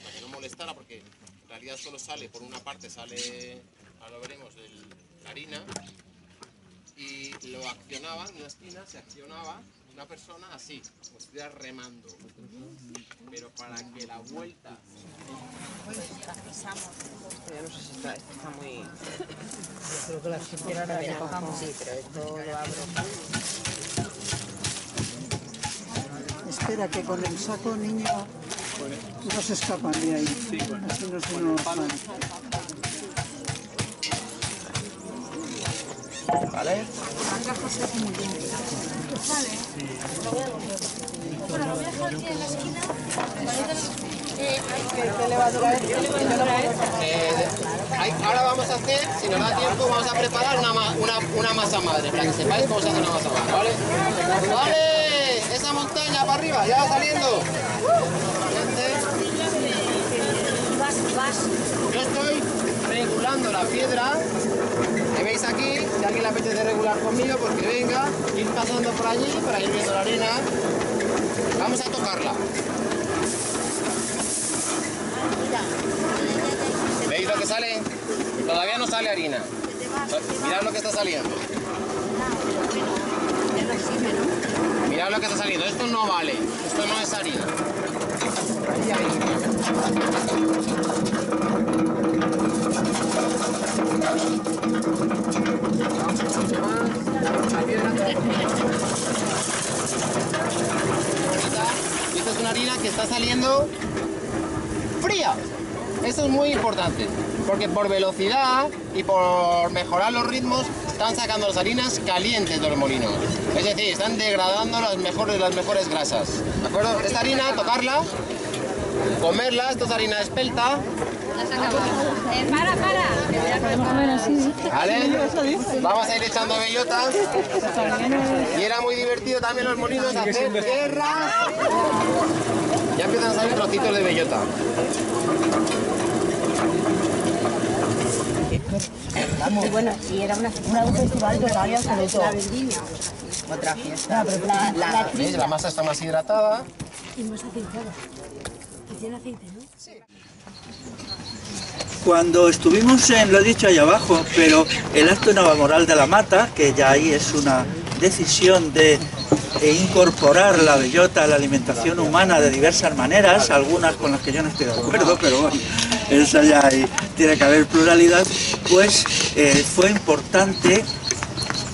Para que no molestara, porque en realidad solo sale, por una parte sale, ahora lo veremos, la harina, y lo accionaba, en una esquina se accionaba una persona así, como si estuviera remando, pero para que la vuelta... Ya no sé si está muy... Yo creo que la Quiero ahora que cojamos. Sí, pero esto lo abro. Espera, que con el saco, niño, no se escapan de ahí. Así no se nos van. ¿Vale? Bueno, lo voy a dejar aquí en la esquina. ¿Qué le va a durar esto? Ahora vamos a hacer, si nos da tiempo, vamos a preparar una masa madre, para que sepáis cómo se hace una masa madre, ¿vale? ¡Vale! Esa montaña para arriba, ya va saliendo. Yo estoy regulando la piedra, que veis aquí, si alguien le apetece regular conmigo, pues que venga, ir pasando por allí, para ir viendo la arena. Vamos a tocarla. ¿Veis lo que sale? Todavía no sale harina. Mirad lo que está saliendo. Mirad lo que está saliendo. Esto no vale. Esto no es harina. Ahí, esta es una harina que está saliendo fría. Eso es muy importante, porque por velocidad y por mejorar los ritmos están sacando las harinas calientes de los molinos. Es decir, están degradando las mejores grasas. ¿De acuerdo? Esta harina, tocarla, comerla, esto es harina espelta. Para. ¿Vale? Vamos a ir echando bellota. Y era muy divertido también los molinos hacer guerras. Ya empiezan a salir trocitos de bellota. Muy bueno, y era un festival total y absoluto. Otra fiesta. ¿Veis? La masa está más hidratada. Y más aceitada. Que tiene aceite, ¿no? Sí. Cuando estuvimos en, lo he dicho ahí abajo, pero el acto Navamoral de la Mata, que ya ahí es una decisión de incorporar la bellota a la alimentación humana de diversas maneras, algunas con las que yo no estoy de acuerdo, pero bueno, eso ya hay, tiene que haber pluralidad, pues fue importante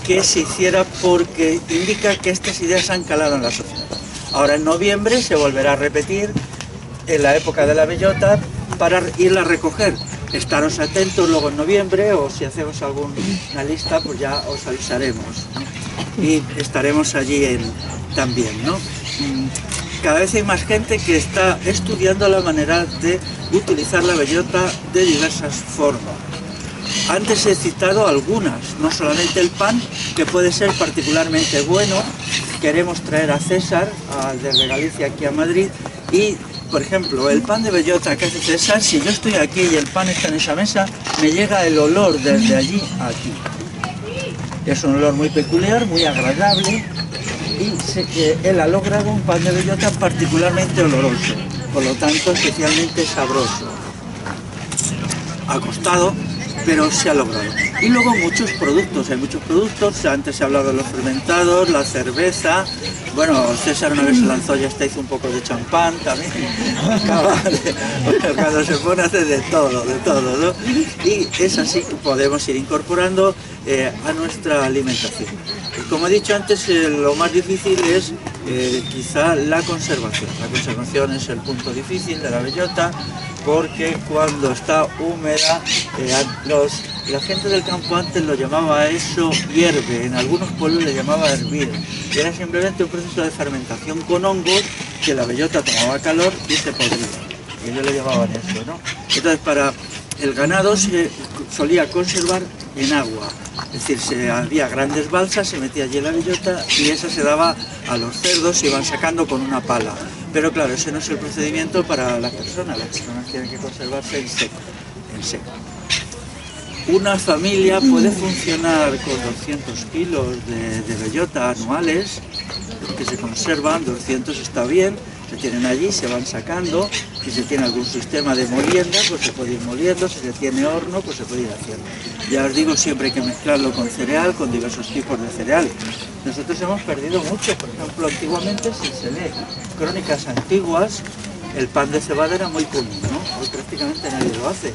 que se hiciera porque indica que estas ideas han calado en la sociedad. Ahora en noviembre se volverá a repetir en la época de la bellota para irla a recoger. Estaros atentos luego en noviembre, o si hacemos alguna lista, pues ya os avisaremos, ¿no? Y estaremos allí también, ¿no? Cada vez hay más gente que está estudiando la manera de utilizar la bellota de diversas formas. Antes he citado algunas, no solamente el pan, que puede ser particularmente bueno. Queremos traer a César, desde Galicia aquí a Madrid, y por ejemplo, el pan de bellota que hace César, si yo estoy aquí y el pan está en esa mesa, me llega el olor desde allí a aquí. Es un olor muy peculiar, muy agradable, y sé que él ha logrado un pan de bellota particularmente oloroso, por lo tanto especialmente sabroso. Ha costado, pero se ha logrado. Y luego muchos productos, hay muchos productos, antes se ha hablado de los fermentados, la cerveza, bueno, César una vez se lanzó y hasta hizo un poco de champán también, cuando se pone a hacer de todo, ¿no? Y es así que podemos ir incorporando a nuestra alimentación. Y como he dicho antes, lo más difícil es quizá la conservación. La conservación es el punto difícil de la bellota, porque cuando está húmeda, la gente del campo antes lo llamaba a eso hierve, en algunos pueblos le llamaba hervir. Y era simplemente un proceso de fermentación con hongos, que la bellota tomaba calor y se podría. Y ellos le llamaban eso, ¿no? Entonces para el ganado se solía conservar en agua. Es decir, había grandes balsas, se metía allí la bellota y esa se daba a los cerdos, se iban sacando con una pala. Pero claro, ese no es el procedimiento para las personas tienen que conservarse en seco. Una familia puede funcionar con 200 kilos de bellota anuales, que se conservan, 200 está bien, Se tienen allí, se van sacando. Si se tiene algún sistema de molienda, pues se puede ir moliendo. Si se tiene horno, pues se puede ir haciendo. Ya os digo, siempre hay que mezclarlo con cereal, con diversos tipos de cereal. Nosotros hemos perdido mucho. Por ejemplo, antiguamente, si se lee crónicas antiguas, el pan de cebada era muy común, ¿no? Hoy prácticamente nadie lo hace.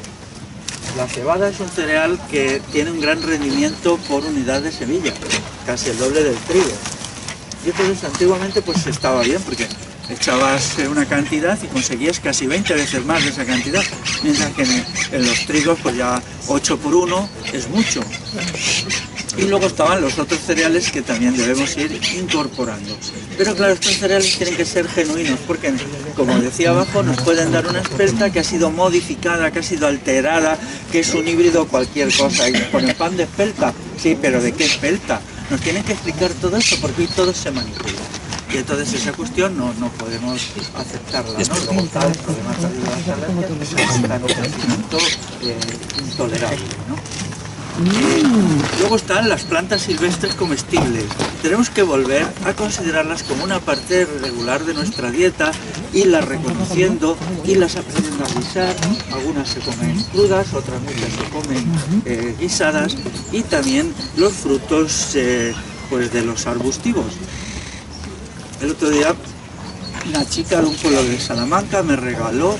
La cebada es un cereal que tiene un gran rendimiento por unidad de semilla, casi el doble del trigo. Y entonces antiguamente pues estaba bien porque echabas una cantidad y conseguías casi 20 veces más de esa cantidad, mientras que en los trigos pues ya 8 por 1 es mucho. Y luego estaban los otros cereales que también debemos ir incorporando. Pero claro, estos cereales tienen que ser genuinos porque, como decía abajo, nos pueden dar una espelta que ha sido modificada, que ha sido alterada, que es un híbrido o cualquier cosa. Y nos ponen pan de espelta. Sí, pero ¿de qué espelta? Nos tienen que explicar todo eso porque hoy todo se manipula. Y entonces esa cuestión no podemos aceptarla, ¿no? Luego está el problema cardiovascular que está en un crecimiento intolerable, ¿no? Luego están las plantas silvestres comestibles. Tenemos que volver a considerarlas como una parte regular de nuestra dieta, irlas reconociendo, irlas aprendiendo a guisar. Algunas se comen crudas, otras muchas se comen guisadas, y también los frutos pues de los arbustivos. El otro día una chica de un pueblo de Salamanca me regaló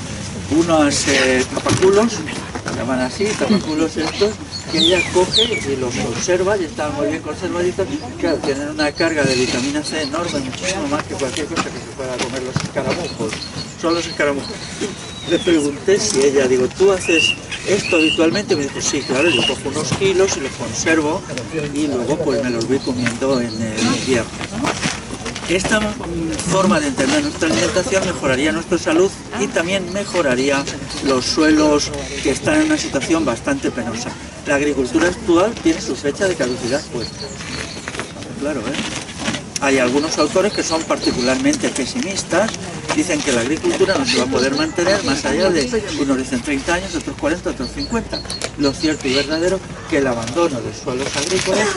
unos tapaculos, se llaman así, tapaculos estos, que ella coge y los conserva y están muy bien conservaditos. Claro, tienen una carga de vitamina C enorme, muchísimo más que cualquier cosa que se pueda comer los escaramujos. Son los escaramujos. Le pregunté si ella, digo, ¿tú haces esto habitualmente? Me dijo, sí, claro, yo cojo unos kilos y los conservo y luego pues me los voy comiendo en el invierno. Esta forma de entender nuestra alimentación mejoraría nuestra salud y también mejoraría los suelos que están en una situación bastante penosa. La agricultura actual tiene su fecha de caducidad puesta. Claro, Hay algunos autores que son particularmente pesimistas, dicen que la agricultura no se va a poder mantener más allá de, unos dicen 30 años, otros 40, otros 50. Lo cierto y verdadero es que el abandono de suelos agrícolas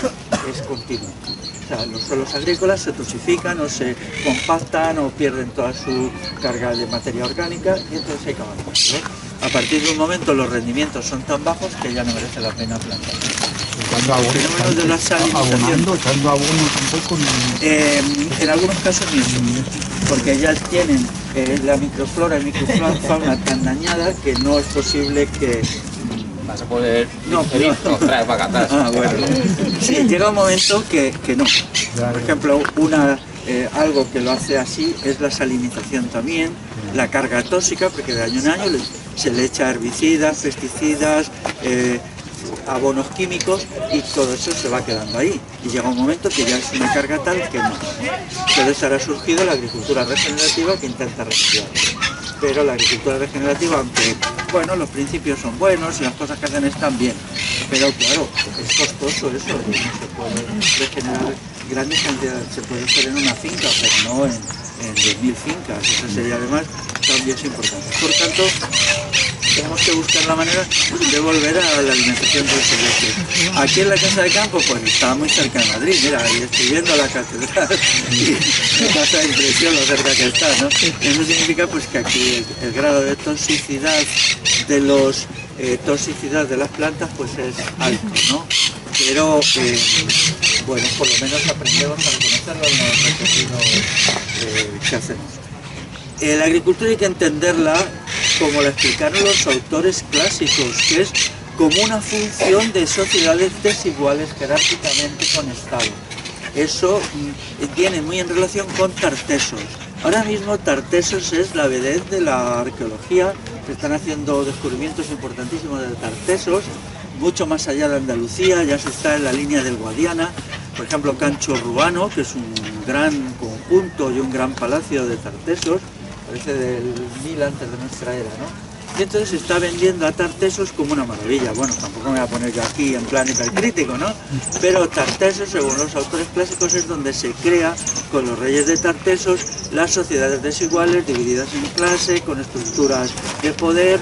es continuo. O sea, los suelos agrícolas se toxifican o se compactan o pierden toda su carga de materia orgánica y entonces hay que abandonarlo. A partir de un momento los rendimientos son tan bajos que ya no merece la pena plantar. El fenómeno de la salinización. En algunos casos ni eso, porque ya tienen la microflora y microfauna tan dañada que no es posible que... Vas a poder no, traer patatas. Bueno. Sí, llega un momento que no. Por ejemplo, algo que lo hace así es la salinización también, la carga tóxica, porque de año en año se le echa herbicidas, pesticidas, abonos químicos y todo eso se va quedando ahí. Y llega un momento que ya es una carga tal que no. Entonces ahora ha surgido la agricultura regenerativa que intenta remediarlo. Pero la agricultura regenerativa, aunque bueno, los principios son buenos y las cosas que hacen están bien, pero claro, es costoso eso, no se puede regenerar grandes cantidades, se puede hacer en una finca, pero no en 10.000 fincas, eso sería además cambios importantes. Por tanto, tenemos que buscar la manera de volver a la alimentación del silvestre. Aquí en la Casa de Campo, pues está muy cerca de Madrid, mira, ahí estoy viendo la catedral y me pasa impresión lo cerca que está, ¿no? Eso significa pues que aquí el grado de toxicidad de las plantas pues es alto, ¿no? Pero bueno, por lo menos aprendemos a reconocerlo en los recorridos que hacemos. La agricultura hay que entenderla como la explicaron los autores clásicos, que es como una función de sociedades desiguales jerárquicamente con Estado. Eso tiene muy en relación con Tartessos. Ahora mismo Tartessos es la vedette de la arqueología, se están haciendo descubrimientos importantísimos de Tartessos, mucho más allá de Andalucía, ya se está en la línea del Guadiana, por ejemplo Cancho Ruano, que es un gran conjunto y un gran palacio de Tartessos, parece del 1000 antes de nuestra era, ¿no? Y entonces se está vendiendo a Tartessos como una maravilla. Bueno, tampoco me voy a poner yo aquí en plan hipercrítico, ¿no? Pero Tartessos, según los autores clásicos, es donde se crea, con los reyes de Tartessos, las sociedades desiguales, divididas en clase, con estructuras de poder,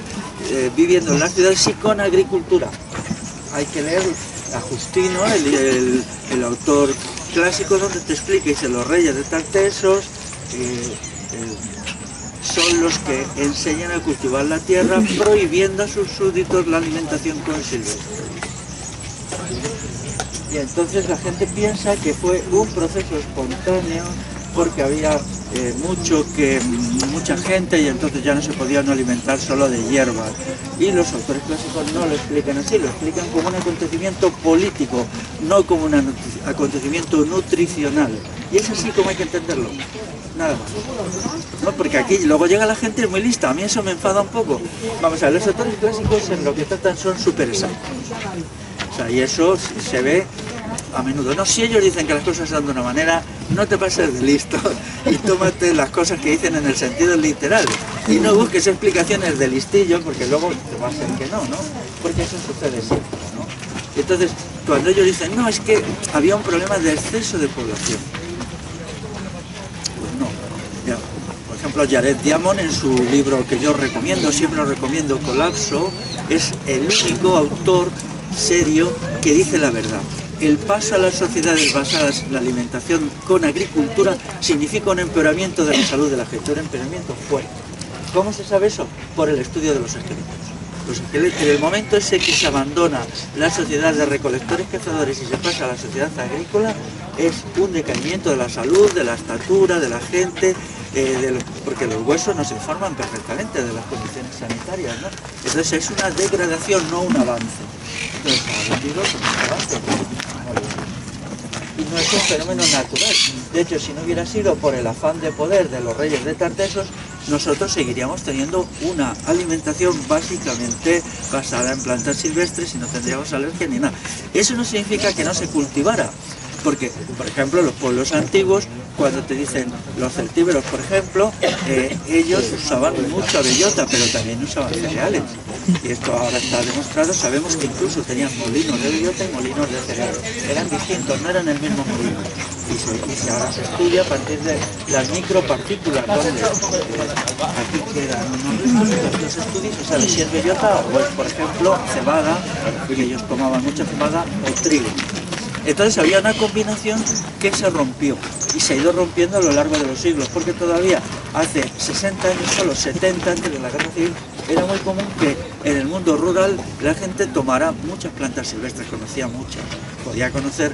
viviendo en las ciudades y con agricultura. Hay que leer a Justino, el autor clásico, donde te explica, dice, los reyes de Tartessos, son los que enseñan a cultivar la tierra, prohibiendo a sus súbditos la alimentación con silvestre. Y entonces la gente piensa que fue un proceso espontáneo porque había mucha gente y entonces ya no se podían alimentar solo de hierbas. Y los autores clásicos no lo explican así, lo explican como un acontecimiento político, no como un acontecimiento nutricional. Y es así como hay que entenderlo, nada más. No, porque aquí luego llega la gente muy lista, a mí eso me enfada un poco. Vamos a ver, los autores clásicos en lo que tratan son súper exactos. O sea, y eso se ve a menudo. No, si ellos dicen que las cosas son de una manera, no te pases de listo y tómate las cosas que dicen en el sentido literal. Y no busques explicaciones de listillo, porque luego te va a ser que no, ¿no? Porque eso sucede siempre, ¿no? Entonces, cuando ellos dicen, no, es que había un problema de exceso de población. Pues no. Ya, por ejemplo, Jared Diamond, en su libro que yo recomiendo, siempre lo recomiendo, Colapso, es el único autor serio que dice la verdad. El paso a las sociedades basadas en la alimentación con agricultura significa un empeoramiento de la salud de la gente, un empeoramiento fuerte. ¿Cómo se sabe eso? Por el estudio de los esqueletos. Los esqueletos, en el momento ese que se abandona la sociedad de recolectores cazadores y se pasa a la sociedad agrícola, es un decaimiento de la salud, de la estatura, de la gente, porque los huesos no se forman perfectamente de las condiciones sanitarias, ¿no? Entonces es una degradación, no un avance. Entonces ha vendido como un avance. Y no es un fenómeno natural. De hecho, si no hubiera sido por el afán de poder de los reyes de Tartesos, nosotros seguiríamos teniendo una alimentación básicamente basada en plantas silvestres y no tendríamos alergia ni nada. Eso no significa que no se cultivara, porque, por ejemplo, los pueblos antiguos, cuando te dicen los celtíberos, por ejemplo, ellos usaban mucha bellota, pero también usaban cereales. Y esto ahora está demostrado, sabemos que incluso tenían molinos de bellota y molinos de cereales. Eran distintos, no eran el mismo molino. Y ahora se estudia a partir de las micropartículas, donde aquí quedan unos estudios, se sabe si es bellota o es, por ejemplo, cebada, porque ellos tomaban mucha cebada, o trigo. Entonces había una combinación que se rompió y se ha ido rompiendo a lo largo de los siglos, porque todavía hace 60 años, solo 70 antes de la Guerra Civil, era muy común que en el mundo rural la gente tomara muchas plantas silvestres, conocía muchas. Podía conocer,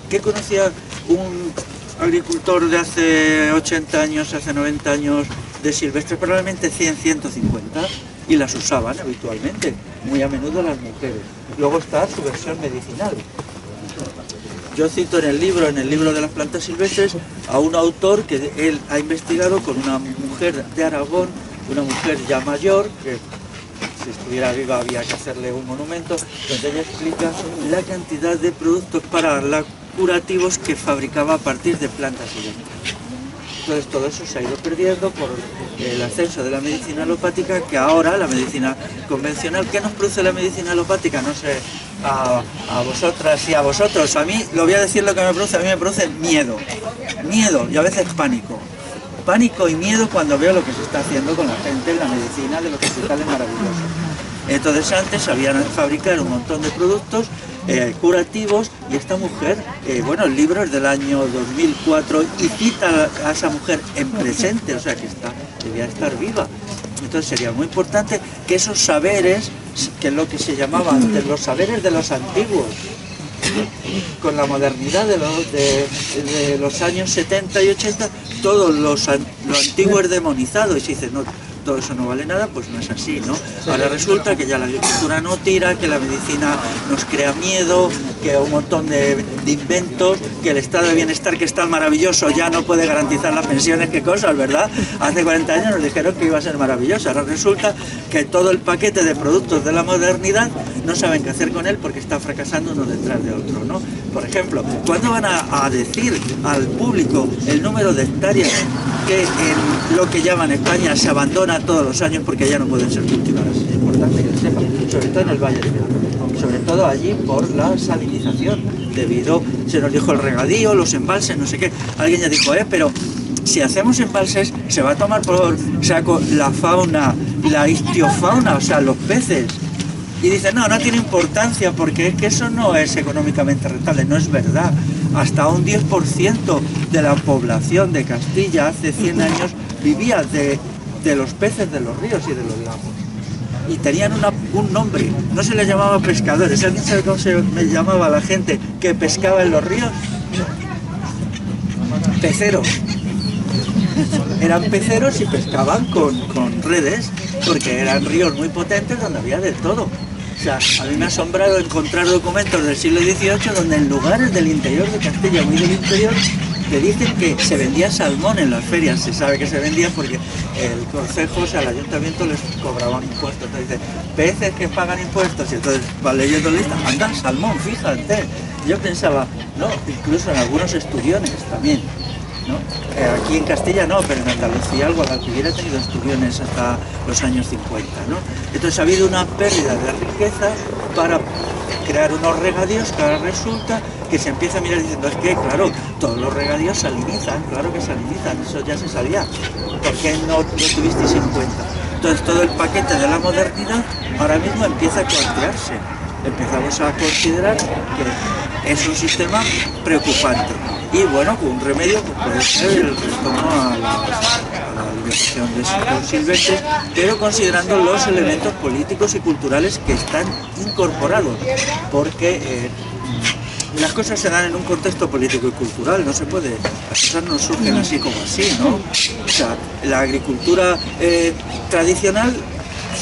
¿qué conocía un agricultor de hace 80 años, hace 90 años de silvestres? Probablemente 100, 150, y las usaban habitualmente, muy a menudo las mujeres. Luego está su versión medicinal. Yo cito en el libro de las plantas silvestres, a un autor que él ha investigado con una mujer de Aragón, una mujer ya mayor, que si estuviera viva había que hacerle un monumento, donde ella explica la cantidad de productos para la curativos que fabricaba a partir de plantas silvestres. Entonces todo eso se ha ido perdiendo por el ascenso de la medicina alopática, que ahora la medicina convencional. ¿Qué nos produce la medicina alopática? No sé, a vosotras y a vosotros. A mí, lo voy a decir lo que me produce, a mí me produce miedo y a veces pánico. Pánico y miedo cuando veo lo que se está haciendo con la gente en la medicina de los hospitales maravillosos. Entonces antes sabían fabricar un montón de productos curativos, y esta mujer, bueno, el libro es del año 2004 y cita a esa mujer en presente, o sea que debía estar viva. Entonces sería muy importante que esos saberes, que es lo que se llamaban antes los saberes de los antiguos, con la modernidad de los años 70 y 80, todo lo antiguo es demonizado, y se dice, no, todo eso no vale nada, pues no es así, ¿no? Ahora resulta que ya la agricultura no tira, que la medicina nos crea miedo, que un montón de inventos, que el estado de bienestar, que es tan maravilloso, ya no puede garantizar las pensiones, qué cosas, ¿verdad? Hace 40 años nos dijeron que iba a ser maravilloso, ahora resulta que todo el paquete de productos de la modernidad no saben qué hacer con él porque está fracasando uno detrás de otro, ¿no? Por ejemplo, ¿cuándo van a decir al público el número de hectáreas que en lo que llaman España se abandona todos los años porque ya no pueden ser cultivadas? Es importante que lo sepan, sobre todo en el Valle de Mena, sobre todo allí por la salinización, debido, se nos dijo el regadío, los embalses, no sé qué. Alguien ya dijo, pero si hacemos embalses se va a tomar por saco la fauna, la istiofauna, o sea, los peces. Y dice, no tiene importancia porque es que eso no es económicamente rentable. No es verdad. Hasta un 10% de la población de Castilla hace 100 años vivía de de los peces de los ríos y de los lagos. Y tenían un nombre, no se les llamaba pescadores. ¿Alguien sabe cómo se llamaba la gente que pescaba en los ríos? Peceros. Eran peceros y pescaban con redes, porque eran ríos muy potentes donde había de todo. O sea, a mí me ha asombrado encontrar documentos del siglo XVIII donde en lugares del interior de Castilla, muy del interior, te dicen que se vendía salmón en las ferias. Se sabe que se vendía porque el concejo, o sea, el ayuntamiento les cobraban impuestos. Entonces dice, peces que pagan impuestos, y entonces va leyendo lista, anda, salmón, fíjate. Yo pensaba, no, incluso en algunos estudiones también, ¿no? Aquí en Castilla no, pero en Andalucía el Guadalquivir ha tenido estudiones hasta los años 50, ¿no? Entonces ha habido una pérdida de riqueza para crear unos regadíos que ahora resulta que se empieza a mirar diciendo, es que claro, todos los regadíos salinizan, claro que salinizan, eso ya se sabía, ¿por qué no lo tuvisteis en cuenta? Entonces todo el paquete de la modernidad ahora mismo empieza a cuartearse, empezamos a considerar que es un sistema preocupante. Y bueno, un remedio pues puede ser el retorno a la alimentación de los silvestres, pero considerando los elementos políticos y culturales que están incorporados, porque las cosas se dan en un contexto político y cultural, no se puede, las cosas no surgen así como así, ¿no? O sea, la agricultura tradicional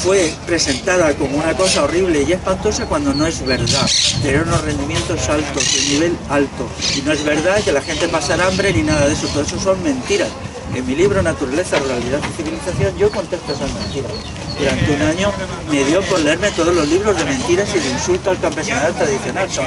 fue presentada como una cosa horrible y espantosa cuando no es verdad. Tenía unos rendimientos altos, de nivel alto, y no es verdad que la gente pasara hambre ni nada de eso, todo eso son mentiras. En mi libro Naturaleza, Ruralidad y Civilización yo contesto esas mentiras. Durante un año me dio por leerme todos los libros de mentiras y de insulto al campesinado tradicional, son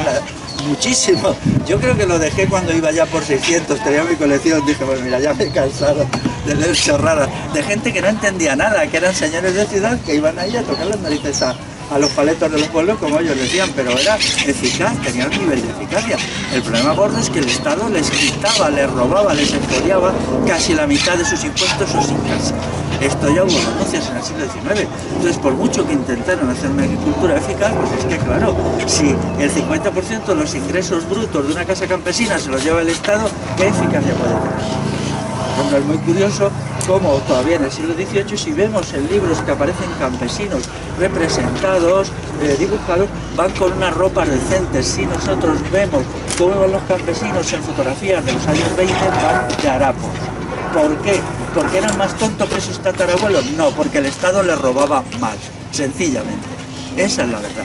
muchísimos. Yo creo que lo dejé cuando iba ya por 600, tenía mi colección, dije, pues mira, ya me he cansado de leer chorradas, de gente que no entendía nada, que eran señores de ciudad que iban ahí a tocar las narices a los paletos de los pueblos, como ellos decían, pero era eficaz, tenía un nivel de eficacia. El problema gordo es que el Estado les quitaba, les robaba, les expoliaba casi la mitad de sus impuestos o sin casi. Esto ya hubo denuncias en el siglo XIX. Entonces, por mucho que intentaron hacer una agricultura eficaz, pues es que claro, si el 50% de los ingresos brutos de una casa campesina se los lleva el Estado, ¿qué eficacia puede tener? Bueno, es muy curioso cómo todavía en el siglo XVIII, si vemos en libros que aparecen campesinos representados, dibujados, van con unas ropas decentes. Si nosotros vemos cómo van los campesinos en fotografías de los años 20, van de harapos. ¿Por qué? ¿Porque eran más tontos que sus tatarabuelos? No, porque el Estado les robaba más, sencillamente. Esa es la verdad.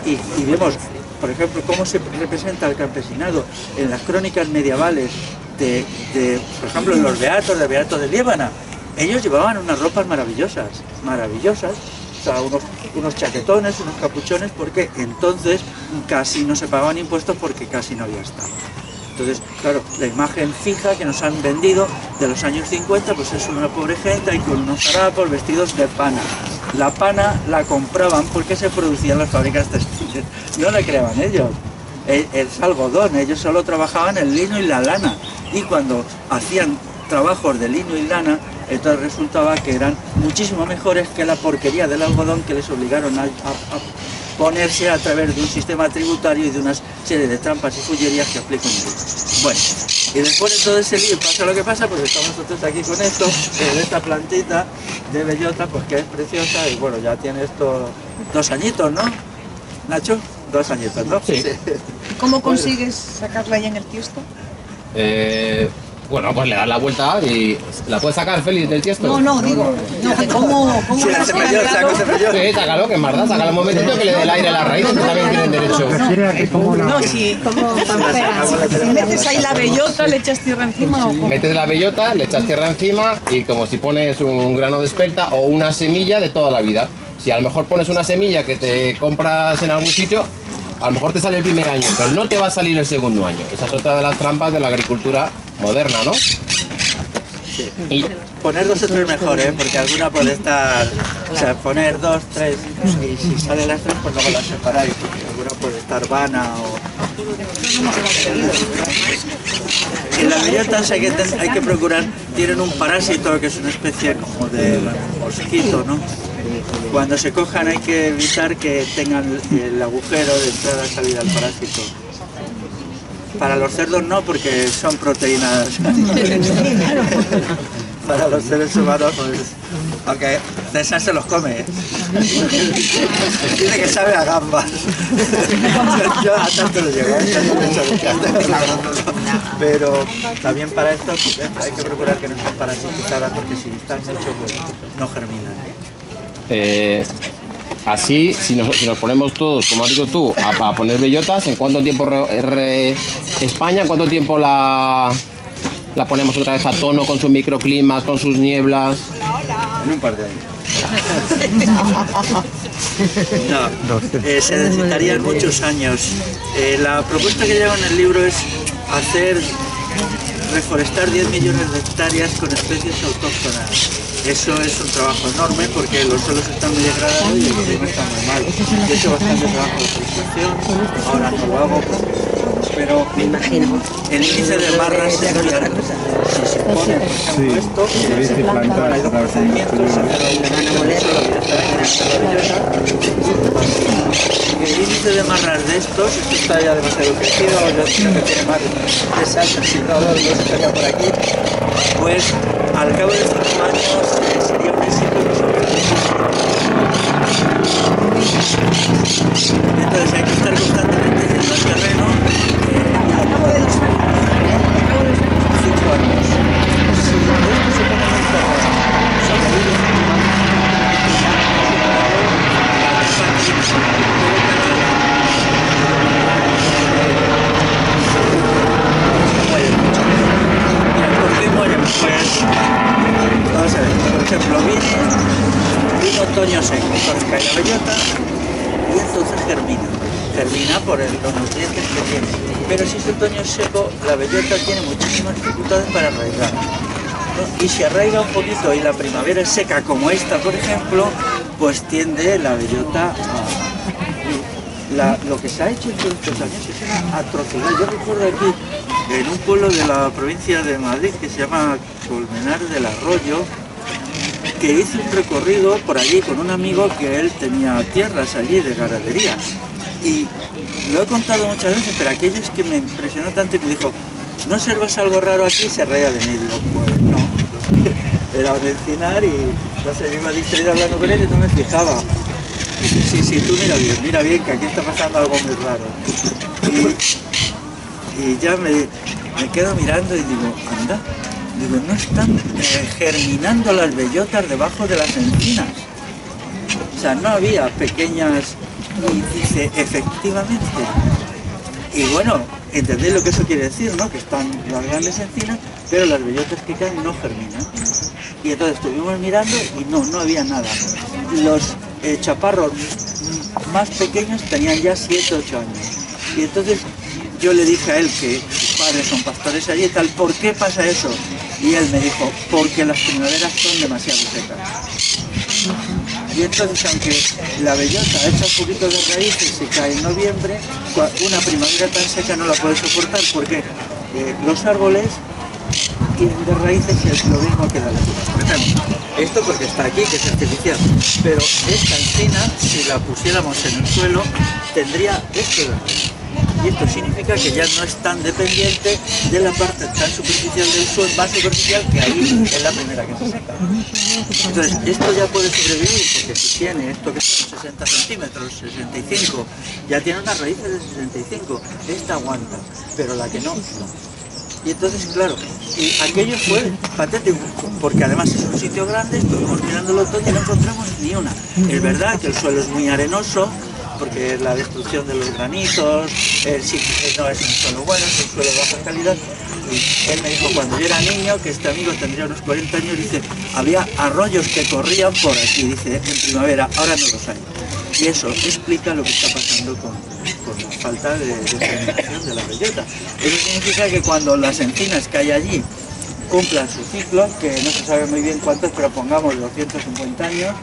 Y vemos, por ejemplo, cómo se representa el campesinado en las crónicas medievales por ejemplo, en los beatos, de Beato de Liébana. Ellos llevaban unas ropas maravillosas, o sea, unos chaquetones, unos capuchones, porque entonces casi no se pagaban impuestos porque casi no había Estado. Entonces, claro, la imagen fija que nos han vendido de los años 50, pues es una pobre gente ahí con unos harapos vestidos de pana. La pana la compraban porque se producían las fábricas textiles, no la creaban ellos. Es algodón, ellos solo trabajaban el lino y la lana, y cuando hacían trabajos de lino y lana, entonces resultaba que eran muchísimo mejores que la porquería del algodón que les obligaron a ponerse a través de un sistema tributario y de una serie de trampas y fullerías que explico en el libro. Bueno, y después de todo ese lío pasa lo que pasa, pues estamos nosotros aquí con esto, de esta plantita de bellota, pues que es preciosa, y bueno, ya tiene esto 2 añitos, ¿no, Nacho? 2 añitos, ¿no? Sí. ¿Cómo consigues sacarla ahí en el tiesto? Bueno, pues le das la vuelta y la puedes sacar, Félix, del tiesto. No, digo, que ¿cómo Sí, la has se me dio, sacado? Sí, sácalo, que es verdad, sácalo un momentito que le dé el aire a las raíces, que también tienen derecho. No, si metes ahí la bellota, le echas tierra encima o cómo. Metes la bellota, le echas tierra encima y como si pones un grano de espelta o una semilla de toda la vida. Si a lo mejor pones una semilla que te compras en algún sitio, a lo mejor te sale el primer año, pero no te va a salir el segundo año. Esa es otra de las trampas de la agricultura moderna, ¿no? Sí. Y poner 2 o 3 mejor, porque alguna puede estar, o sea, poner 2, 3, y si sale las 3, pues luego las separáis, porque alguna puede estar vana o... En las bellotas hay que procurar, tienen un parásito que es una especie como de mosquito, ¿no? Cuando se cojan hay que evitar que tengan el agujero de entrada y salida del parásito. Para los cerdos no, porque son proteínas para los seres humanos, pues, aunque César se los come, ¿eh? Dice que sabe a gambas. Yo a tanto lo llevo, pero también para esto pues, hay que procurar que no estén parasitizadas, porque si están mucho pues no germinan. Así, si nos ponemos todos, como has dicho tú, a poner bellotas, ¿en cuánto tiempo España, en cuánto tiempo la ponemos otra vez a tono con sus microclimas, con sus nieblas? En un par de años. No, se necesitarían muchos años. La propuesta que llevo en el libro es reforestar 10 millones de hectáreas con especies autóctonas. Eso es un trabajo enorme porque los suelos están muy degradados y el clima está muy mal. He hecho bastante trabajo de forestación, ahora no lo hago, pero me imagino. El índice de marras es muy alto. Si se pone, por ejemplo, esto, hay dos procedimientos, el índice de marras de estos, esto está ya demasiado crecido, yo creo que tiene más de 3 años, si no lo estaría por aquí, pues al cabo de 5 años sería un éxito. Entonces hay que estar constantemente yendo al terreno. Al cabo de 2 años. 5 años. Si esto se pone en el terreno, son vamos a ver, por ejemplo, vino otoño seco, entonces cae la bellota y entonces germina por los nutrientes que tiene. Pero si es otoño seco, la bellota tiene muchísimas dificultades para arraigar, ¿no? Y si arraiga un poquito y la primavera es seca como esta, por ejemplo, pues tiende la bellota lo que se ha hecho en todos estos años es una atrocidad. Yo recuerdo aquí, en un pueblo de la provincia de Madrid que se llama Colmenar del Arroyo, que hice un recorrido por allí con un amigo que él tenía tierras allí de ganadería. Y lo he contado muchas veces, pero aquello es que me impresionó tanto y me dijo, ¿no observas algo raro aquí? Y se reía de mí. Digo, pues no, era un encinar y no sé, yo iba distraído hablando con él y no me fijaba. Sí, tú mira bien, que aquí está pasando algo muy raro. Y ya me quedo mirando y digo, anda, no están germinando las bellotas debajo de las encinas. O sea, no había pequeñas, y dice, efectivamente. Y bueno, entendéis lo que eso quiere decir, ¿no? Que están las grandes encinas, pero las bellotas que caen no germinan. Y entonces estuvimos mirando y no había nada. Los chaparros más pequeños tenían ya 7 o 8 años. Y entonces yo le dije a él, que sus padres son pastores allí y tal, ¿por qué pasa eso? Y él me dijo, porque las primaveras son demasiado secas. Y entonces, aunque la bellota echa un poquito de raíces y se cae en noviembre, una primavera tan seca no la puede soportar porque los árboles tienen de raíces y es lo mismo que la lechuga. Por ejemplo, esto porque está aquí, que es artificial, pero esta encina, si la pusiéramos en el suelo, tendría esto de raíz. Y esto significa que ya no es tan dependiente de la parte tan superficial del suelo, más superficial, que ahí es la primera que se seca. Entonces, esto ya puede sobrevivir, porque si tiene esto que son 60 centímetros, 65, ya tiene unas raíces de 65, esta aguanta, pero la que no. Y entonces, claro, y aquello fue patético, porque además es un sitio grande, estuvimos mirándolo todo y no encontramos ni una. Es verdad que el suelo es muy arenoso, porque la destrucción de los granitos, el sitio no es un suelo bueno, es un suelo de baja calidad. Y él me dijo, cuando yo era niño, que este amigo tendría unos 40 años, dice, había arroyos que corrían por aquí, dice, en primavera, ahora no los hay. Y eso explica lo que está pasando con la falta de germinación de la bellota. Eso significa que cuando las encinas que hay allí cumplan su ciclo, que no se sabe muy bien cuántos, pero pongamos 250 años,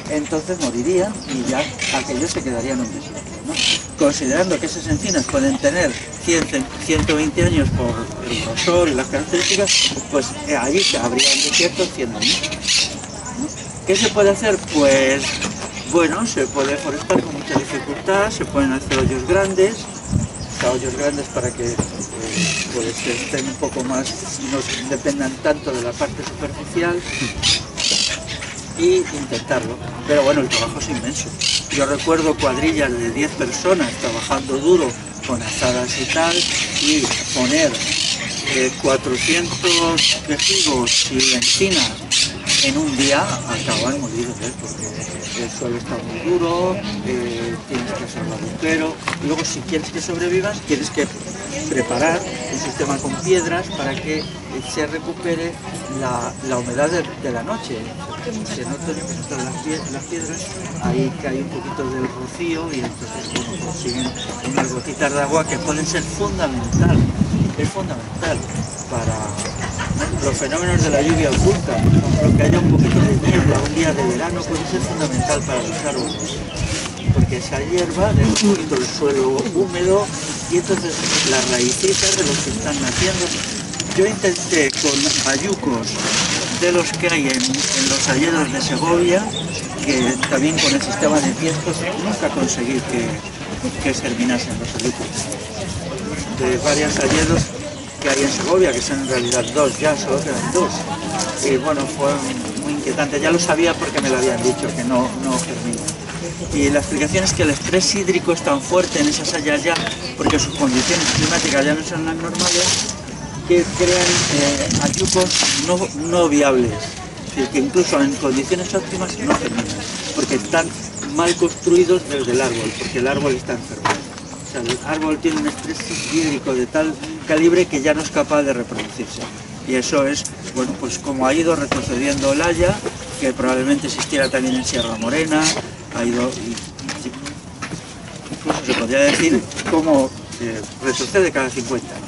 entonces morirían y ya aquellos se quedarían en desierto, ¿no? Considerando que esas encinas pueden tener 120 años por el grosor y las características, pues allí se habrían desiertos 100 años, ¿no? ¿Qué se puede hacer? Pues bueno, se puede forestar con mucha dificultad, se pueden hacer hoyos grandes para que pues estén un poco más, no dependan tanto de la parte superficial, y intentarlo. Pero bueno, el trabajo es inmenso. Yo recuerdo cuadrillas de 10 personas trabajando duro con azadas y tal, y poner 400 quejigos y encinas en un día acaban molidos, porque el suelo está muy duro, tienes que hacer el agujero, y luego si quieres que sobrevivan tienes que preparar un sistema con piedras para que se recupere la humedad de la noche. Se notan las piedras, ahí cae un poquito del rocío y entonces bueno, consiguen unas gotitas de agua que pueden ser fundamental, es fundamental para los fenómenos de la lluvia oculta. Por ejemplo, que haya un poquito de niebla un día de verano puede ser fundamental para los árboles, porque esa hierba deja un poquito el suelo húmedo y entonces las raícitas de los que están naciendo. Yo intenté con bayucos de los que hay en los hayedos de Segovia, que también con el sistema de piensos nunca conseguí que germinasen los bayucos. De varios hayedos que hay en Segovia, que son en realidad dos, ya solo quedan dos. Y bueno, fue muy inquietante, ya lo sabía porque me lo habían dicho, que no germina. Y la explicación es que el estrés hídrico es tan fuerte en esas hayas ya, porque sus condiciones climáticas ya no son las normales, que crean hayucos no viables, es decir, que incluso en condiciones óptimas no germinan, porque están mal construidos desde el árbol, porque el árbol está enfermo. O sea, el árbol tiene un estrés hídrico de tal calibre que ya no es capaz de reproducirse. Y eso es, bueno, pues como ha ido retrocediendo el haya, que probablemente existiera también en Sierra Morena, ha ido, incluso se podría decir cómo retrocede cada 50 años.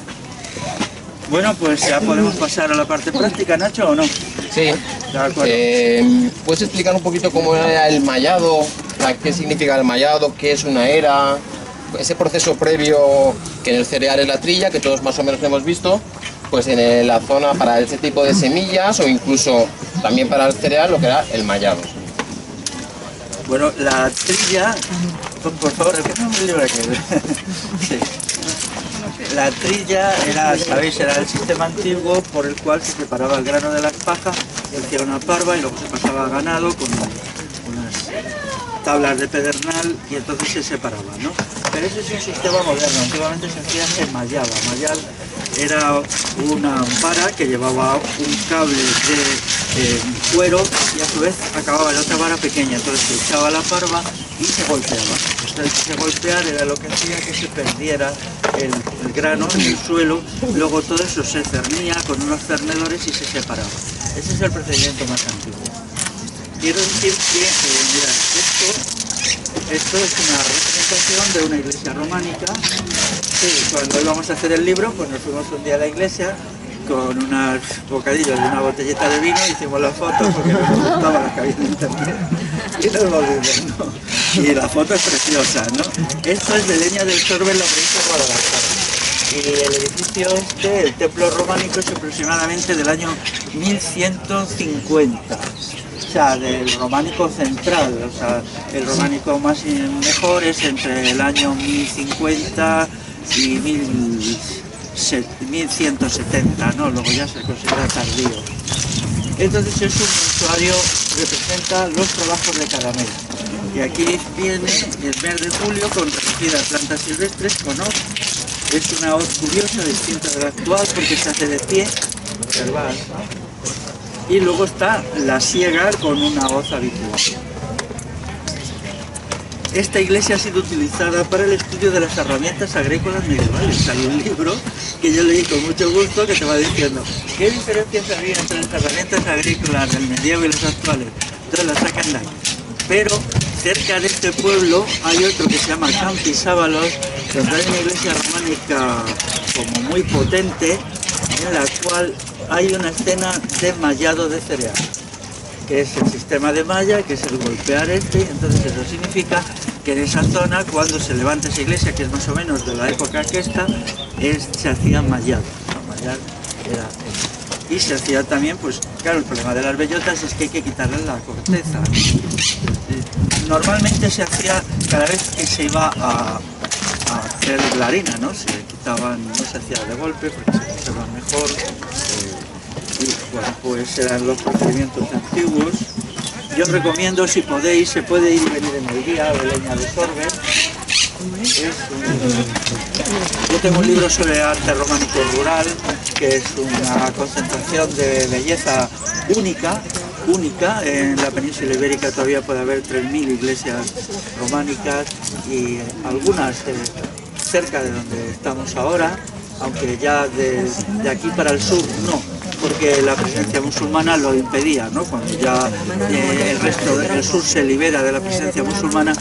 Bueno, pues ya podemos pasar a la parte práctica, Nacho, ¿o no? Sí. De acuerdo. ¿Puedes explicar un poquito cómo era el mallado? ¿Qué significa el mallado? ¿Qué es una era? Ese proceso previo que en el cereal es la trilla, que todos más o menos hemos visto, pues en la zona para ese tipo de semillas o incluso también para el cereal lo que era el mallado. Bueno, la trilla, por favor, repítame el libro aquí. Sí. La trilla era, sabéis, era el sistema antiguo por el cual se preparaba el grano de la paja, se hacía una parva y luego se pasaba a ganado con unas tablas de pedernal y entonces se separaba, ¿no? Pero ese es un sistema moderno, antiguamente se hacía, se mallaba. Mallar era una vara que llevaba un cable de cuero y a su vez acababa en otra vara pequeña, entonces se echaba la parva y se golpeaba. Entonces ese golpear era lo que hacía que se perdiera el grano en el suelo, luego todo eso se cernía con unos cernedores y se separaba. Ese es el procedimiento más antiguo. Quiero decir que, mirad, esto es una representación de una iglesia románica. Sí, cuando íbamos a hacer el libro, pues nos fuimos un día a la iglesia con unos bocadillos y una botellita de vino, hicimos la foto porque nos gustaba la que había en internet y nos volvimos, ¿no? Y la foto es preciosa, ¿no? Esto es de Leña del Sorbe en la provincia de Guadalajara. Y el edificio este, el templo románico, es aproximadamente del año 1150. O sea, del románico central, o sea, el románico más y mejor es entre el año 1050 y 1170, ¿no? Luego ya se considera tardío. Entonces es un santuario que representa los trabajos de cada mes. Y aquí viene el mes de julio con recogidas plantas silvestres con hoz. Es una hoz curiosa, distinta de la actual, porque se hace de pie, observad, ¿no? Y luego está la siega con una hoz habitual. Esta iglesia ha sido utilizada para el estudio de las herramientas agrícolas medievales. Hay un libro que yo leí con mucho gusto que te va diciendo qué diferencias había entre las herramientas agrícolas del medievo y las actuales. Entonces las sacan de ahí. Pero cerca de este pueblo hay otro que se llama Campi Sábalos, donde hay una iglesia románica como muy potente, en la cual hay una escena de mallado de cereal, que es el sistema de malla, que es el golpear entonces eso significa que en esa zona, cuando se levanta esa iglesia, que es más o menos de la época que esta, se hacía mallado. Mallar era eso. Y se hacía también, pues claro, el problema de las bellotas es que hay que quitarle la corteza. Normalmente se hacía cada vez que se iba a ser la harina, ¿no? Se quitaban, no se hacía de golpe porque se conserva mejor. Y bueno, pues eran los procedimientos antiguos. Yo os recomiendo, si podéis, se puede ir y venir en el día de leña de Sorbe. Yo tengo un libro sobre arte románico rural, que es una concentración de belleza única. En la península ibérica todavía puede haber 3.000 iglesias románicas y algunas cerca de donde estamos ahora, aunque ya de aquí para el sur no, porque la presencia musulmana lo impedía, ¿no? Cuando ya el resto del sur se libera de la presencia musulmana,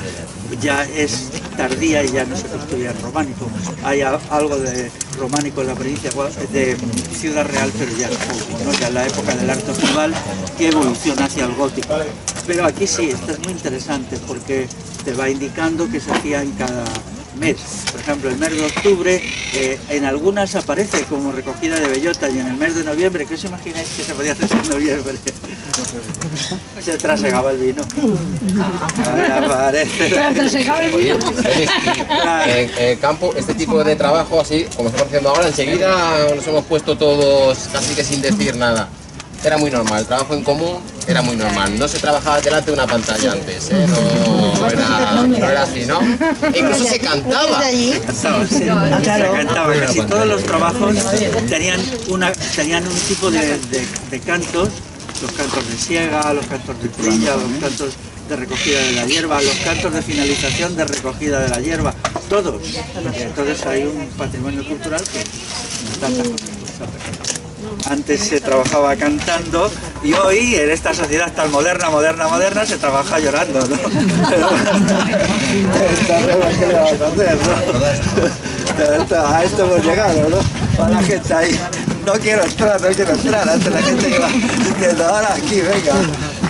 ya es tardía y ya no se construye en románico. Hay algo de románico en la provincia de Ciudad Real, pero ya es poco, ¿no? Ya en la época del arte ojival que evoluciona hacia el gótico. Pero aquí sí, esto es muy interesante porque te va indicando que se hacía en cada mes. Por ejemplo, el mes de octubre en algunas aparece como recogida de bellota y en el mes de noviembre, ¿qué os imagináis que se podía hacer en noviembre? Se trasegaba el vino. Trasegaba el vino. En el campo, este tipo de trabajo así, como estamos haciendo ahora, enseguida nos hemos puesto todos casi que sin decir nada. Era muy normal, el trabajo en común era muy normal. No se trabajaba delante de una pantalla antes, no era así, ¿no? E incluso se cantaba. Se cantaba. Casi todos los trabajos tenían un tipo de cantos, los cantos de siega, los cantos de trilla, los cantos de recogida de la hierba, los cantos de finalización de recogida de la hierba, todos. Entonces hay un patrimonio cultural que tantas cosas. Antes se trabajaba cantando y hoy en esta sociedad tan moderna se trabaja llorando, ¿no? ¿Qué le vas a hacer, no? A esto hemos llegado, ¿no? A la gente ahí, no quiero entrar, antes la gente que va diciendo, ahora aquí, venga,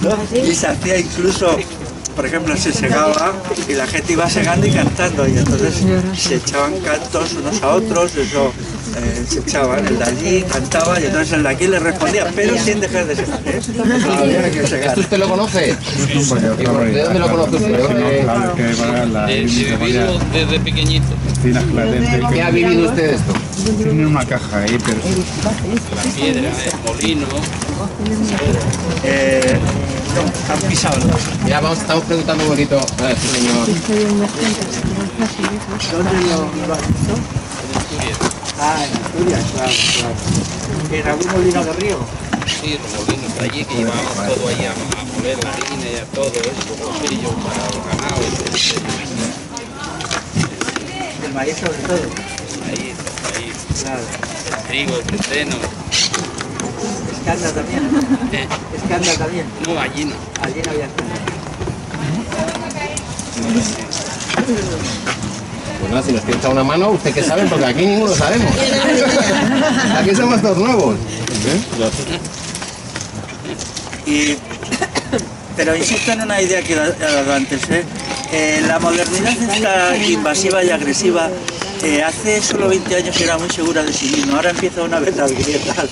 ¿no? Y se hacía incluso, por ejemplo, se segaba y la gente iba segando y cantando y entonces se echaban cantos unos a otros, eso se echaban, el de allí cantaba y entonces el de aquí le respondía, pero sin dejar de segar. ¿Esto usted lo conoce? ¿De dónde lo conoce usted? Desde pequeñito. ¿Qué ha vivido usted esto? Tiene una caja ahí, pero... La piedra, el molino. Han pisado. Mira, estamos preguntando un poquito a este señor. ¿Dónde lo has visto? En Asturias, claro. ¿En algún molino de río? Sí, los molinos de allí que llevábamos todo ahí a moler la harina y a todo eso, los sellos para los ganados. El maíz sobre todo. Ahí, Claro. el trigo, el centeno. Escanda también. Escanda también. No, allí no. Allí no había escanda. Pues nada, si nos tiene una mano, ¿usted qué sabe? Porque aquí ninguno sabemos. Aquí somos todos nuevos. Pero insisto en una idea que he dado antes. La modernidad esta invasiva y agresiva hace solo 20 años era muy segura de sí misma. Ahora empieza una vez las grietas.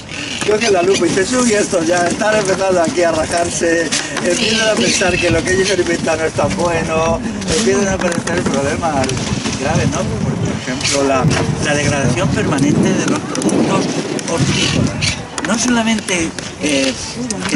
Coge la lupa y se sube esto ya. Están empezando aquí a rajarse. Empiezan a pensar que lo que ellos han inventado no es tan bueno. Empiezan a aparecer problemas graves, ¿no? Por ejemplo, la degradación permanente de los productos hortícolas. No solamente que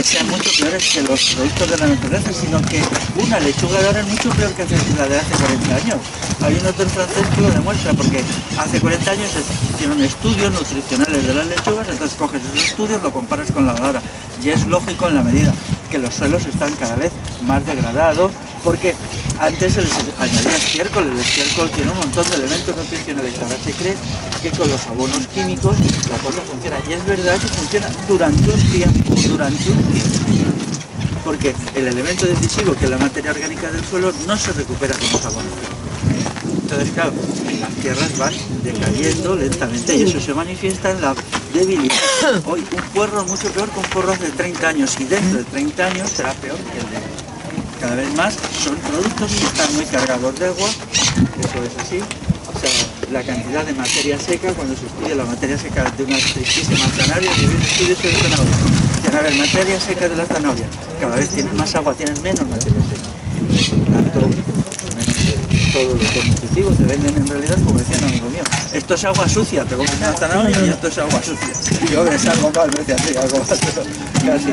sean mucho peores que los productos de la naturaleza, sino que una lechuga de ahora es mucho peor que la de hace 40 años. Hay un autor francés que lo demuestra, porque hace 40 años se hicieron estudios nutricionales de las lechugas, entonces coges esos estudios, lo comparas con la de ahora. Y es lógico en la medida que los suelos están cada vez más degradados, porque antes se les añadía estiércol, el estiércol tiene un montón de elementos nutricionales. Ahora se cree que con los abonos químicos la cosa funciona, y es verdad que funciona durante un tiempo, porque el elemento decisivo, que es la materia orgánica del suelo, no se recupera con los abonos. Entonces, claro, las tierras van decayendo lentamente y eso se manifiesta en la debilidad. Hoy un puerro es mucho peor que un puerro hace 30 años, y dentro de 30 años será peor que el de hoy. Cada vez más son productos que están muy cargados de agua, eso es así. O sea, la cantidad de materia seca, cuando se estudia la materia seca de unas tristísimas zanahorias, y un estudio sobre zanahorias, a ver, materia seca de la zanahoria, cada vez tienen más agua, tienen menos materia seca. Tanto, menos todos los dos nutritivos, se venden en realidad, como decía un amigo mío, esto es agua sucia, te comes una zanahoria y esto es agua sucia. Yo me salgo mal, me decía así, algo más, casi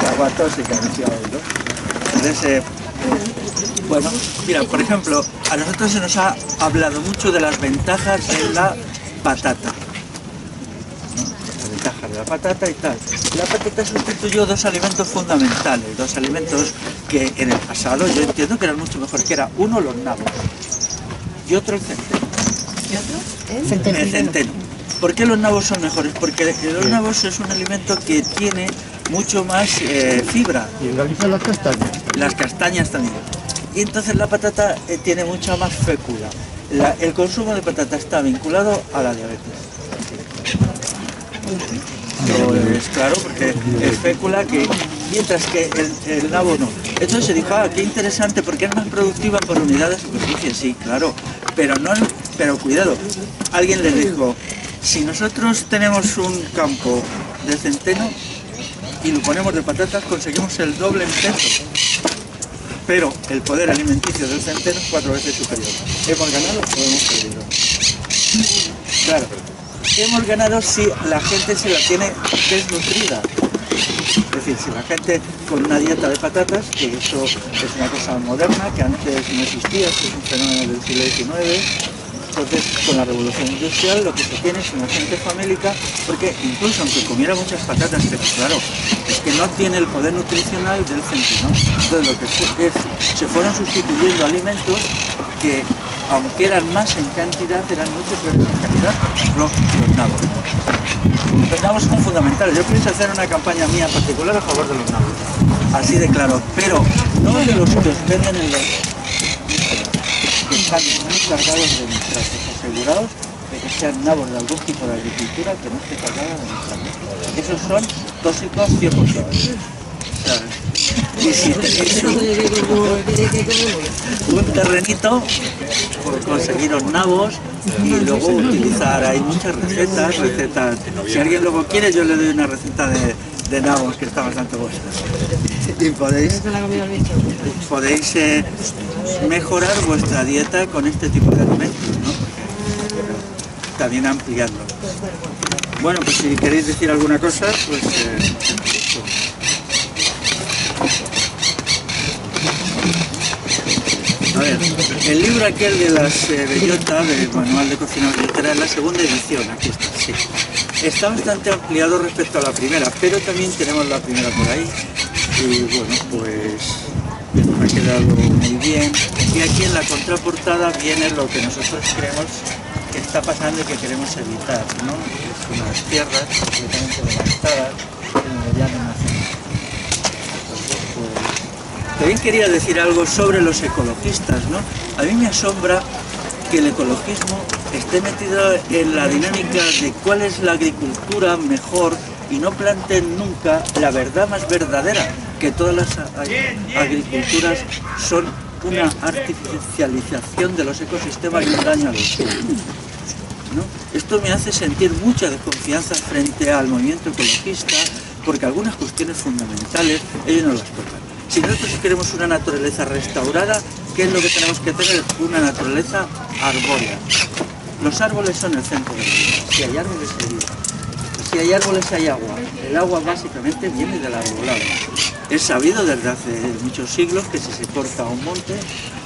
agua tóxica, decía hoy, ¿no? Entonces, bueno, mira, por ejemplo, a nosotros se nos ha hablado mucho de las ventajas de la patata. Las ventajas de la patata y tal. La patata sustituyó dos alimentos fundamentales, dos alimentos que en el pasado yo entiendo que eran mucho mejores, que era uno los nabos y otro el centeno. ¿Y otro? El centeno. ¿Por qué los nabos son mejores? Porque los nabos es un alimento que tiene mucho más fibra. Y en Galicia las castañas. Las castañas también. Y entonces la patata tiene mucha más fécula. El consumo de patata está vinculado a la diabetes. Pues claro, porque es fécula, que mientras que el nabo no. Entonces se dijo, qué interesante, porque es más productiva por unidad de superficie. Sí, claro, pero cuidado. Alguien les dijo, si nosotros tenemos un campo de centeno y lo ponemos de patatas, conseguimos el doble en peso. Pero el poder alimenticio del centeno es 4 veces superior. ¿Hemos ganado o hemos perdido? Claro, hemos ganado si la gente se la tiene desnutrida. Es decir, si la gente con una dieta de patatas, que eso es una cosa moderna, que antes no existía, que es un fenómeno del siglo XIX, entonces con la revolución industrial lo que se tiene es una gente famélica, porque incluso aunque comiera muchas patatas, pero claro, es que no tiene el poder nutricional del centeno. Entonces lo que se fueron sustituyendo alimentos que, aunque eran más en cantidad, eran mucho peores en calidad. Por ejemplo, los nabos. Los nabos son fundamentales. Yo pienso hacer una campaña mía particular a favor de los nabos, así de claro, pero no de los que os venden en los que están muy cargados de nitratos, asegurados de que sean nabos de algún tipo de agricultura que no esté cargada de nitratos. Esos son tóxicos 100%. Y si tenéis un terrenito, por conseguiros nabos y luego utilizar, hay muchas recetas. Si alguien luego quiere, yo le doy una receta de nabos que está bastante buena. Y podéis mejorar vuestra dieta con este tipo de alimentos, ¿no? También ampliando. Bueno, pues si queréis decir alguna cosa, pues... A ver, el libro aquel de las bellotas, del Manual de Cocina Vegetariana, es la segunda edición, aquí está, sí. Está bastante ampliado respecto a la primera, pero también tenemos la primera por ahí. Y bueno, pues nos ha quedado muy bien. Y aquí en la contraportada viene lo que nosotros creemos que está pasando y que queremos evitar, ¿no? Es unas tierras completamente devastadas en el llano nacional. También quería decir algo sobre los ecologistas, ¿no? A mí me asombra que el ecologismo esté metido en la dinámica de cuál es la agricultura mejor y no planteen nunca la verdad más verdadera, que todas las agriculturas son una artificialización de los ecosistemas y un daño a los suelos, ¿no? Esto me hace sentir mucha desconfianza frente al movimiento ecologista, porque algunas cuestiones fundamentales ellos no las tocan. Si nosotros queremos una naturaleza restaurada, ¿qué es lo que tenemos que tener? Una naturaleza arbórea. Los árboles son el centro de la vida. Si hay árboles, hay vida. Si hay árboles, hay agua. El agua básicamente viene del arbolado. Es sabido desde hace muchos siglos que si se corta un monte,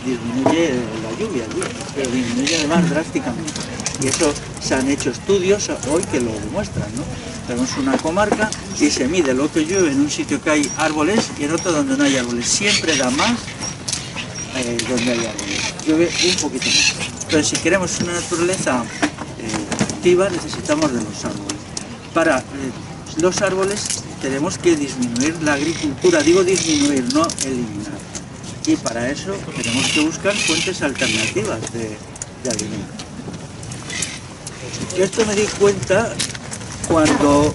disminuye la lluvia allí, pero disminuye además drásticamente. Y eso se han hecho estudios hoy que lo demuestran, ¿no? Tenemos una comarca y se mide lo que llueve en un sitio que hay árboles y en otro donde no hay árboles. Siempre da más donde hay árboles. Llueve un poquito más. Pero si queremos una naturaleza activa, necesitamos de los árboles. Para los árboles tenemos que disminuir la agricultura. Digo disminuir, no eliminar. Y para eso tenemos que buscar fuentes alternativas de alimentos. Yo esto me di cuenta cuando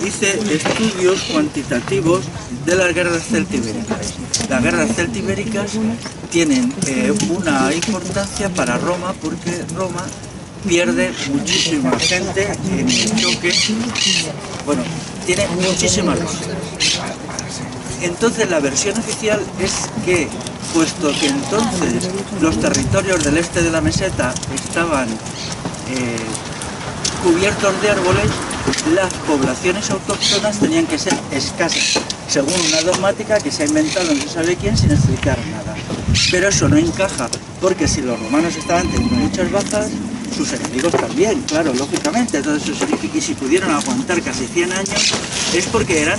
hice estudios cuantitativos de las guerras celtibéricas. Las guerras celtibéricas tienen una importancia para Roma, porque Roma pierde muchísima gente en el choque. Bueno, tiene muchísimas bajas. Entonces la versión oficial es que puesto que entonces los territorios del este de la meseta estaban cubiertos de árboles, las poblaciones autóctonas tenían que ser escasas, según una dogmática que se ha inventado no se sabe quién sin explicar nada. Pero eso no encaja, porque si los romanos estaban teniendo muchas bajas, sus enemigos también, claro, lógicamente. Entonces eso significa, y si pudieron aguantar casi 100 años, es porque eran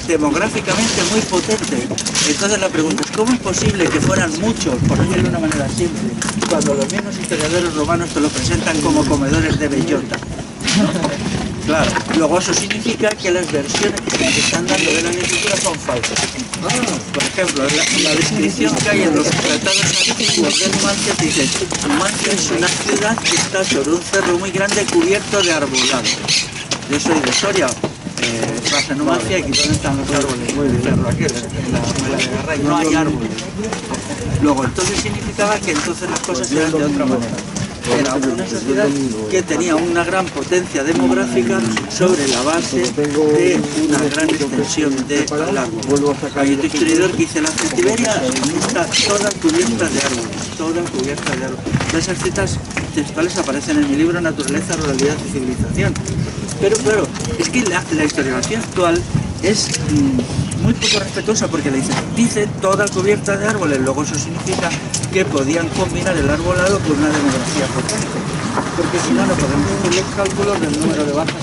demográficamente muy potentes. Entonces la pregunta es, ¿cómo es posible que fueran muchos, por decirlo de una manera simple, cuando los mismos historiadores romanos te lo presentan como comedores de bellota? Claro, luego eso significa que las versiones que se están dando de la agricultura son falsas. Por ejemplo, la descripción que hay en los tratados antiguos de Numancia dice: Numancia es una ciudad que está sobre un cerro muy grande cubierto de arbolado. Yo soy de Soria, vas a Numancia y aquí donde están los árboles, el cerro aquel, en la muela de Garray, no hay árboles. Luego, entonces significaba que entonces las cosas eran de otra manera. Era una sociedad que tenía una gran potencia demográfica sobre la base de una gran extensión de árbol. Hay otro historiador que dice: la Celtiberia está toda cubierta de árboles, toda cubierta de árboles. Esas citas textuales aparecen en mi libro Naturaleza, Ruralidad y Civilización. Pero claro, es que la historiografía actual es muy poco respetuosa, porque le dice toda cubierta de árboles, luego eso significa que podían combinar el arbolado con una demografía potente, porque si no, no podemos hacer los cálculos del número de bajas.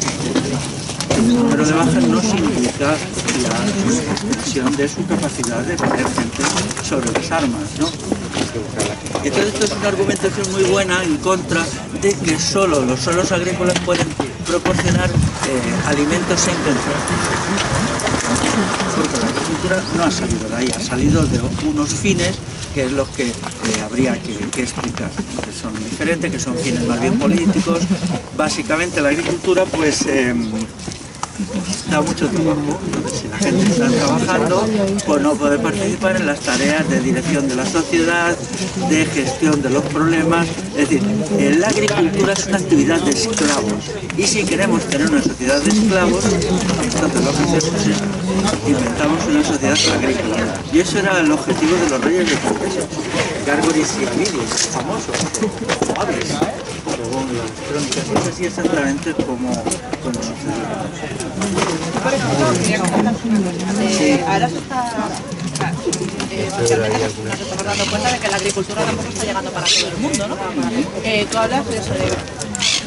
El número de bajas no significa la extensión de su capacidad de poner gente sobre las armas, ¿no? Entonces esto es una argumentación muy buena en contra de que solo los suelos agrícolas pueden proporcionar alimentos sin control. Porque la agricultura no ha salido de ahí, ha salido de unos fines que es los que habría que explicar, que son diferentes, que son fines más bien políticos. Básicamente la agricultura pues da mucho trabajo. Entonces, si la gente está trabajando, pues no puede participar en las tareas de dirección de la sociedad, de gestión de los problemas. Es decir, la agricultura es una actividad de esclavos, y si queremos tener una sociedad de esclavos, entonces lo que hacemos es inventamos una sociedad agrícola. Y eso era el objetivo de los reyes de Cartago, Gárgoris y Avidius, famosos, aves, según las crónicas. Es así exactamente como sucedió. Por ejemplo, quería comentar una cosa. Ahora se está... Especialmente nos estamos dando cuenta de que la agricultura tampoco está llegando para todo el mundo, ¿no? Tú hablas de eso, de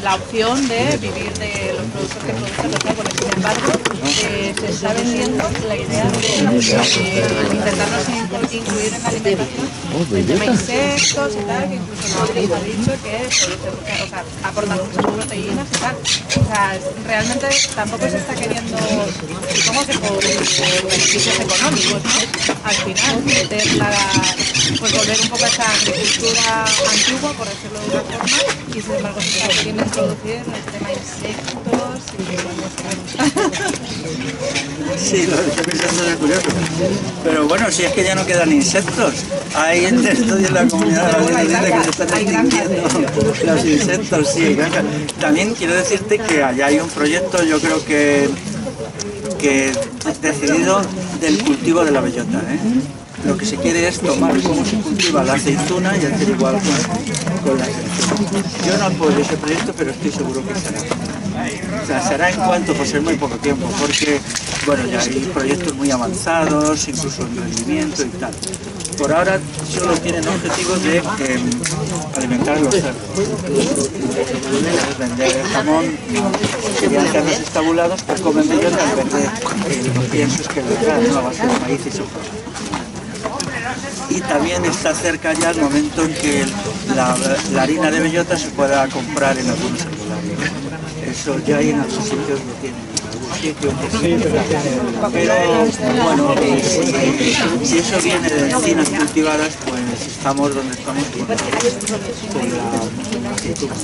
la opción de vivir de los productos que producen los árboles. Sin embargo, se está vendiendo la idea de intentarnos incluir en la alimentación el tema insectos y tal, que incluso Madrid ha dicho que aportan muchas proteínas y tal. O sea, realmente tampoco se está queriendo, supongo que por beneficios económicos, ¿no? Al final, pues volver un poco a esa agricultura antigua, por decirlo de una forma, y sin embargo se está queriendo introducir el tema insectos y sí, lo estoy pensando de curioso. Pero bueno, si es que ya no quedan insectos. Hay estudios en la comunidad valenciana que se están extinguiendo los insectos, sí. También quiero decirte que allá hay un proyecto, yo creo que decidido del cultivo de la bellota, ¿eh? Lo que se quiere es tomar cómo se cultiva la aceituna y hacer igual con la aceituna. Yo no apoyo ese proyecto, pero estoy seguro que será. O sea, será en cuanto, pues en muy poco tiempo, porque bueno, ya hay proyectos muy avanzados, incluso en rendimiento y tal. Por ahora solo tienen objetivos de alimentar a los cerdos, vender jamón, serían cerdos estabulados que comen bellota en vez de los piensos que les dan, ¿no? A base de maíz y soja. Y también está cerca ya el momento en que la harina de bellota se pueda comprar en algunos herbolarios. Eso ya hay en algunos sitios, lo tienen. Pero bueno, si eso viene de encinas cultivadas, pues estamos donde estamos con la aceituna.